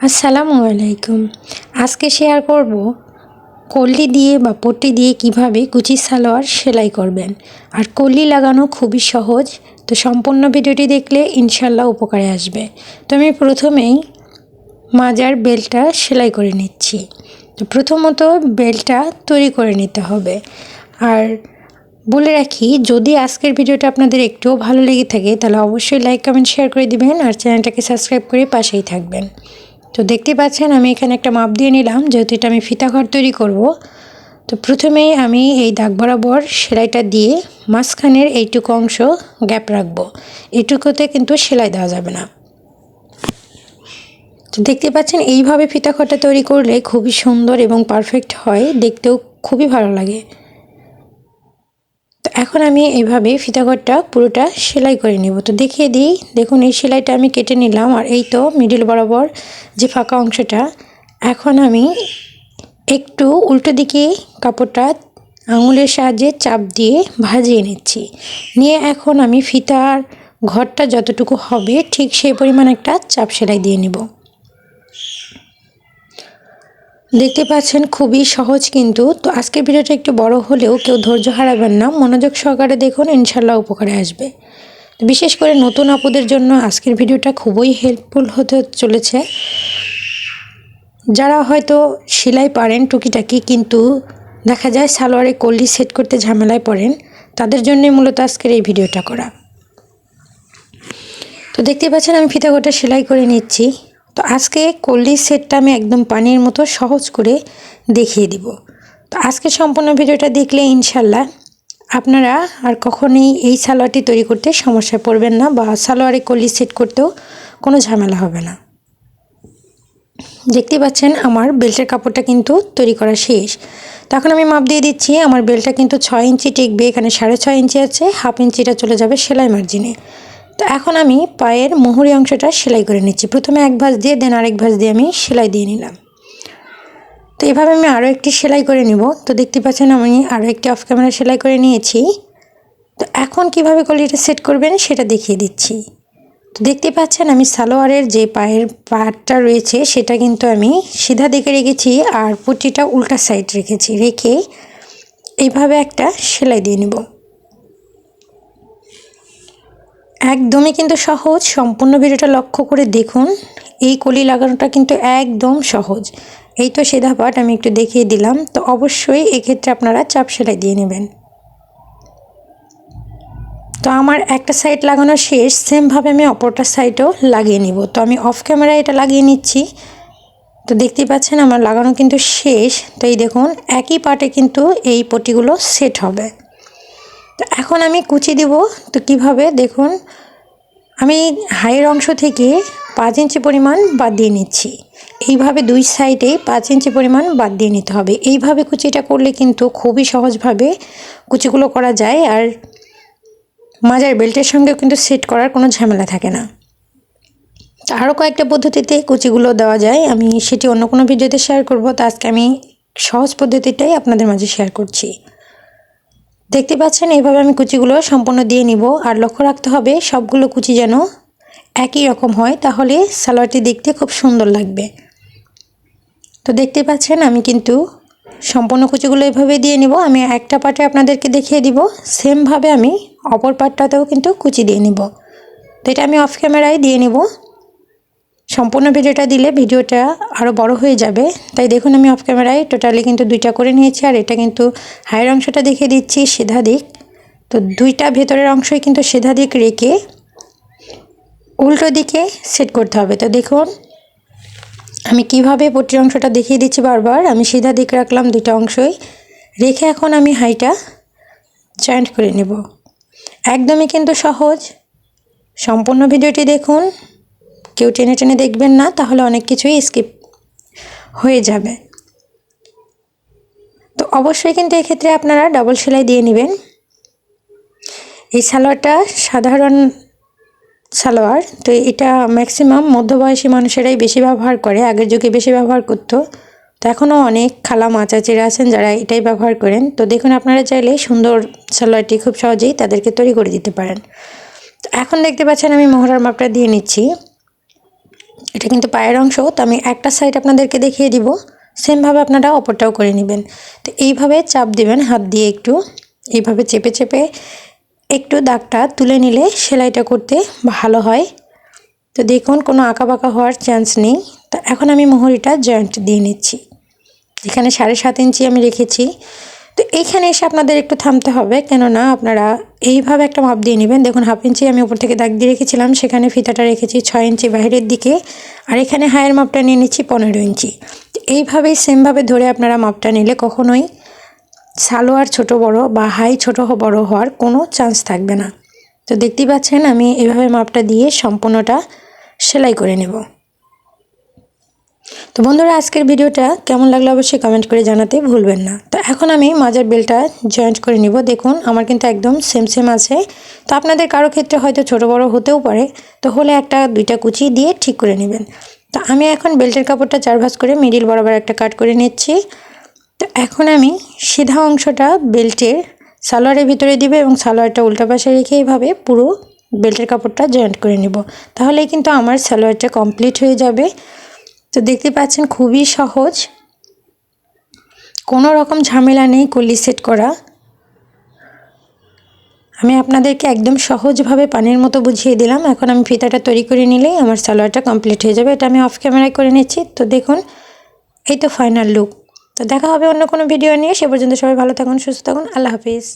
আসসালামু আলাইকুম। আজকে শেয়ার করব কলি দিয়ে বা পট্টি দিয়ে কিভাবে কুচি সালোয়ার সেলাই করবেন। আর কলি লাগানো খুবই সহজ, তো সম্পূর্ণ ভিডিওটি দেখলে ইনশাল্লাহ উপকারে আসবে। তো আমি প্রথমেই মাজার বেল্টটা সেলাই করে নিচ্ছি। তো প্রথমত বেল্টটা তৈরি করে নিতে হবে। আর বলে রাখি, যদি আজকের ভিডিওটা আপনাদের একটুও ভালো লেগে থাকে তাহলে অবশ্যই লাইক কমেন্ট শেয়ার করে দিবেন আর চ্যানেলটাকে সাবস্ক্রাইব করে পাশেই থাকবেন। তো দেখতে পাচ্ছেন আমি এখানে একটা মাপ দিয়ে নিলাম, যেহেতু এটা আমি ফিতা ঘর তৈরি করব। তো প্রথমেই আমি এই দাগ বরাবর সেলাইটা দিয়ে মাঝখানের এইটুকু অংশ গ্যাপ রাখবো। এইটুকুতে কিন্তু সেলাই দেওয়া যাবে না। তো দেখতে পাচ্ছেন এইভাবে ফিতা ঘরটা তৈরি করলে খুবই সুন্দর এবং পারফেক্ট হয়, দেখতেও খুবই ভালো লাগে। তো এখন আমি এইভাবে ফিতা ঘরটা পুরোটা সেলাই করে নেব। তো দেখিয়ে দিই, দেখুন এই সেলাইটা আমি কেটে নিলাম। আর এই তো মিডিল বরাবর যে ফাঁকা অংশটা, এখন আমি একটু উল্টো দিকে কাপড়টা আঙুলের সাহায্যে চাপ দিয়ে ভাজিয়ে নিচ্ছি। নিয়ে এখন আমি ফিতার ঘরটা যতটুকু হবে ঠিক সেই পরিমাণ একটা চাপ সেলাই দিয়ে নেব। দেখতে পাচ্ছেন খুবই সহজ কিন্তু। তো আজকের ভিডিওটা একটু বড় হলেও কেউ ধৈর্য হারাবেন না, মনোযোগ সহকারে দেখুন, ইনশাল্লাহ উপকারে আসবে। বিশেষ করে নতুন আপুদের জন্য আজকের ভিডিওটা খুবই হেল্পফুল হতে চলেছে। যারা হয়তো সেলাই পারেন টুকিটাকি, কিন্তু দেখা যায় সালোয়ারে কলি সেট করতে ঝামেলায় পড়েন, তাদের জন্যই মূলত আজকের এই ভিডিওটা করা। তো দেখতে পাচ্ছেন আমি ফিতা গোটা সেলাই করে নিচ্ছি। তো আজকে কলি সেটটা আমি একদম পানির মতো সহজ করে দেখিয়ে দিব। তো আজকে সম্পূর্ণ ভিডিওটা দেখলে ইনশাল্লাহ আপনারা আর কখনোই এই সালোয়ারটি তৈরি করতে সমস্যায় পড়বেন না, বা সালোয়ারে কলি সেট করতেও কোনো ঝামেলা হবে না। দেখতে পাচ্ছেন আমার বেল্টের কাপড়টা কিন্তু তৈরি করা শেষ। তখন আমি মাপ দিয়ে দিচ্ছি। আমার বেল্টটা কিন্তু 6 ইঞ্চি টিকবে, এখানে 6.5 ইঞ্চি আছে, হাফ ইঞ্চিটা চলে যাবে সেলাই মার্জিনে। তো এখন আমি পায়ের মুহুরি অংশটা সেলাই করে নিচ্ছি। প্রথমে এক ভাঁজ দিয়ে দেন আরেক ভাঁজ দিয়ে আমি সেলাই দিয়ে নিলাম। তো এভাবে আমি আরও একটি সেলাই করে নিব। তো দেখতে পাচ্ছেন আমি আরও একটি অফ ক্যামেরা সেলাই করে নিয়েছি। তো এখন কিভাবে কলিটা সেট করবেন সেটা দেখিয়ে দিচ্ছি। তো দেখতে পাচ্ছেন আমি সালোয়ারের যে পায়ের পাটটা রয়েছে সেটা কিন্তু আমি সিধা দিকে রেখেছি, আর পুঁটিটা উল্টা সাইড রেখেছি। রেখে এইভাবে একটা সেলাই দিয়ে নেব। একদমই কিন্তু সহজ, সম্পূর্ণ ভিডিওটা লক্ষ্য করে দেখুন। এই কলি লাগানোটা কিন্তু একদম সহজ। এই তো সিধা পাট আমি একটু দেখিয়ে দিলাম। তো অবশ্যই এক্ষেত্রে আপনারা চাপ সেলাই দিয়ে নেবেন। তো আমার একটা সাইড লাগানো শেষ, সেমভাবে আমি অপরটা সাইডও লাগিয়ে নিব। তো আমি অফ ক্যামেরায় এটা লাগিয়ে নিচ্ছি। তো দেখতেই পাচ্ছেন আমার লাগানো কিন্তু শেষ। তো এই দেখুন একই পাটে কিন্তু এই পটিগুলো সেট হবে। তো এখন আমি কুচি দেব। তো কিভাবে দেখুন, আমি হাইয়ের অংশ থেকে 5 ইঞ্চি পরিমাণ বাদ দিয়ে নিচ্ছি। এইভাবে দুই সাইডে 5 ইঞ্চি পরিমাণ বাদ দিয়ে নিতে হবে। এইভাবে কুচিটা করলে কিন্তু খুবই সহজভাবে কুচিগুলো করা যায়, আর মাজার বেল্টের সঙ্গে কিন্তু সেট করার কোনো ঝামেলা থাকে না। আরও কয়েকটা পদ্ধতিতে কুচিগুলো দেওয়া যায়, আমি সেটি অন্য কোনো ভিডিওতে শেয়ার করব। তো আজকে আমি সহজ পদ্ধতিটাই আপনাদের মাঝে শেয়ার করছি। দেখতে পাচ্ছেন এইভাবে আমি কুচিগুলো সম্পূর্ণ দিয়ে নিব। আর লক্ষ্য রাখতে হবে সবগুলো কুচি যেন একই রকম হয়, তাহলে সালোয়ারটি দেখতে খুব সুন্দর লাগবে। তো দেখতে পাচ্ছেন আমি কিন্তু সম্পূর্ণ কুচিগুলো এভাবে দিয়ে নিব। আমি একটা পার্টে আপনাদেরকে দেখিয়ে দিব, সেমভাবে আমি অপর পার্টটাতেও কিন্তু কুচি দিয়ে নিব। তো এটা আমি অফ ক্যামেরায় দিয়ে নিব। সম্পূর্ণ ভিডিওটা দিলে ভিডিওটা আরও বড় হয়ে যাবে, তাই দেখুন আমি অফ ক্যামেরায় টোটালি কিন্তু দুইটা করে নিয়েছি। আর এটা কিন্তু হায়ের অংশটা দেখিয়ে দিচ্ছি সিধা দিক। তো দুইটা ভেতরের অংশই কিন্তু সিধা দিক রেখে উল্টো দিকে সেট করতে হবে। তো দেখুন আমি কিভাবে পটির অংশটা দেখিয়ে দিচ্ছি বারবার। আমি সিধা দিক রাখলাম দুইটা অংশই রেখে, এখন আমি হাইটা জয়েন্ট করে নেব। একদমই কিন্তু সহজ, সম্পূর্ণ ভিডিওটি দেখুন, কেউ টেনে টেনে দেখবেন না, তাহলে অনেক কিছুই স্কিপ হয়ে যাবে। তো অবশ্যই কিন্তু এক্ষেত্রে আপনারা ডাবল সেলাই দিয়ে নেবেন। এই সালোয়ারটা সাধারণ সালোয়ার, তো এটা ম্যাক্সিমাম মধ্যবয়সী মানুষেরাই বেশি ব্যবহার করে, আগের যুগে বেশি ব্যবহার করতো। তো এখনও অনেক খালা মা চাচিরা আছেন যারা এটাই ব্যবহার করেন। তো দেখুন আপনারা চাইলে সুন্দর সালোয়ারটি খুব সহজেই তাদেরকে তৈরি করে দিতে পারেন। তো এখন দেখতে পাচ্ছেন আমি মোহরার মাপটা দিয়ে নিচ্ছি। এটা কিন্তু পায়ের অংশ, তো আমি একটা সাইড আপনাদেরকে দেখিয়ে দিব, সেমভাবে আপনারা অপরটাও করে নেবেন। তো এইভাবে চাপ দিবেন হাত দিয়ে, একটু এইভাবে চেপে চেপে একটু দাগটা তুলে নিলে সেলাইটা করতে ভালো হয়। তো দেখুন কোনো আঁকাবাঁকা হওয়ার চান্স নেই। তো এখন আমি মোহরিটা জয়েন্ট দিয়ে নিচ্ছি। এখানে 7.5 ইঞ্চি আমি রেখেছি। তো এইখানে এসে আপনাদের একটু থামতে হবে, কেননা আপনারা এইভাবে একটা মাপ দিয়ে নেবেন। দেখুন 1/2 ইঞ্চি আমি উপর থেকে দাগ দিয়ে রেখেছিলাম, সেখানে ফিতাটা রেখেছি 6 ইঞ্চি বাইরের দিকে, আর এখানে হায়ের মাপটা নিয়ে নিচ্ছি 15 ইঞ্চি। তো এইভাবেই সেমভাবে ধরে আপনারা মাপটা নিলে কখনোই সালোয়ার ছোট বড় বা হাই ছোট বড় হওয়ার কোনো চান্স থাকবে না। তো দেখতেই পাচ্ছেন আমি এভাবে মাপটা দিয়ে সম্পূর্ণটা সেলাই করে নেব। তো বন্ধুরা, আজকের ভিডিওটা কেমন লাগলো অবশ্যই কমেন্ট করে জানাতে ভুলবেন না। তো এখন আমি মাজার বেলটা জয়েন্ট করে নিব। দেখুন আমার কিন্তু একদম সেম সেম আছে। তো আপনাদের কারো ক্ষেত্রে হয়তো ছোট বড় হতেও পারে, তো হলে একটা দুইটা কুচি দিয়ে ঠিক করে নেবেন। তো আমি এখন বেল্টের কাপড়টা 4 ভাঁজ করে মিডিল বরাবর একটা কাট করে নিচ্ছি। তো এখন আমি সিধা অংশটা বেল্টের সালোয়ারের ভিতরে দিব এবং সালোয়ারটা উল্টা পাশে রেখে এইভাবে পুরো বেল্টের কাপড়টা জয়েন্ট করে নেব। তাহলেই কিন্তু আমার সালোয়ারটা কমপ্লিট হয়ে যাবে। তো দেখতে পাচ্ছেন খুবই সহজ, কোনো রকম ঝামেলা নেই কলি সেট করা। আমি আপনাদেরকে একদম সহজভাবে পানির মতো বুঝিয়ে দিলাম। এখন আমি ফিতাটা তৈরি করে নিলেই আমার সালোয়ারটা কমপ্লিট হয়ে যাবে। এটা আমি অফ ক্যামেরায় করে নিচ্ছি। তো দেখুন এই তো ফাইনাল লুক। তো দেখা হবে অন্য কোনো ভিডিও নিয়ে। সে পর্যন্ত সবাই ভালো থাকুন, সুস্থ থাকুন। আল্লাহ হাফিজ।